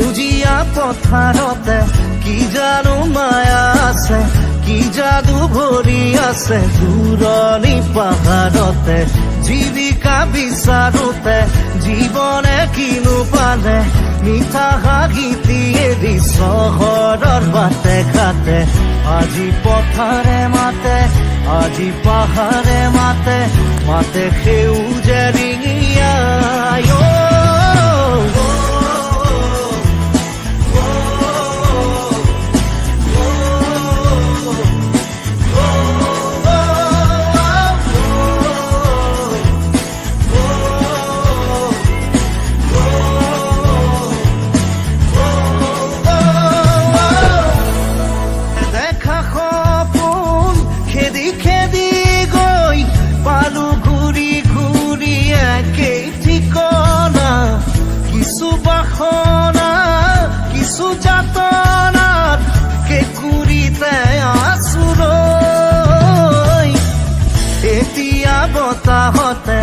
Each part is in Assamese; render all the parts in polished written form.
সেউজীয়া পথাৰতে কি জানো মায়া আছে, কি যাদু ভৰি আছে দূৰণি পাহাৰতে। জীৱিকা বিচাৰোতে জীৱনে কিনো পালে, মিঠা হাঁহিটি এৰি চহৰৰ বাটে ঘাটে। আজি পথাৰে মাতে, আজি পাহাৰে মাতে, মাতে সেউজে ৰিঙিয়াই। কিছু যাতনাত কেঁকুৰিতে আছো ৰৈ। এতিয়া বতাহতে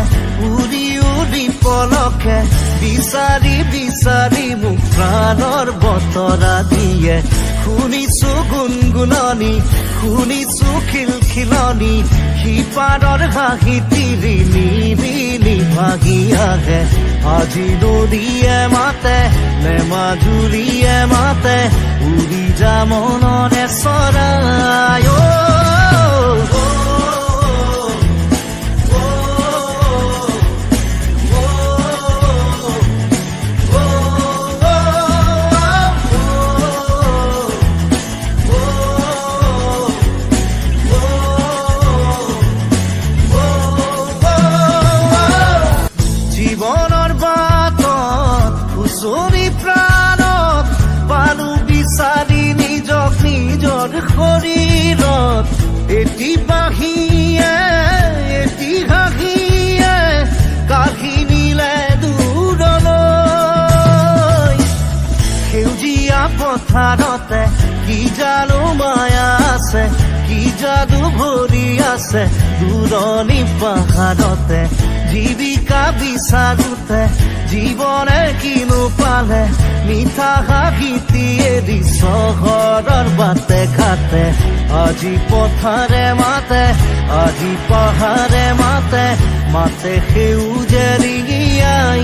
উৰি উৰি পলকে বিচাৰি বিচাৰি মোক প্ৰাণৰ বতৰা দিয়ে। শুনিছো গুণগুণনি, শুনিছো খিলখিলনি, সিপাৰৰ হাঁহিটি ৰিণি ৰিণি ভাগি আহে। আজি নদীয়ে মাতে নে মাজুলীয়ে মাতে, উৰি যা মনৰে চৰাই। জীৱনৰ বাটত খুচৰি প্ৰাণত পালো বিচাৰি নিজক নিজৰ শৰীৰত। এটি বাঁহীয়ে এটি হাঁহিয়ে কাঢ়ি নিলে দূৰলৈ। সেউজীয়া পথাৰতে কি জানো মায়া আছে, কি যাদু ভৰি আছে দূৰণি পাহাৰতে। জীৱিকা বিচাৰোতে জীৱনে কিনো পালে, মিঠা হাঁহিটি এৰি চহৰৰ বাটে ঘাটে। আজি পথাৰে মাতে, আজি পাহাৰে মাতে, মাতে সেউজে ৰিঙিয়াই।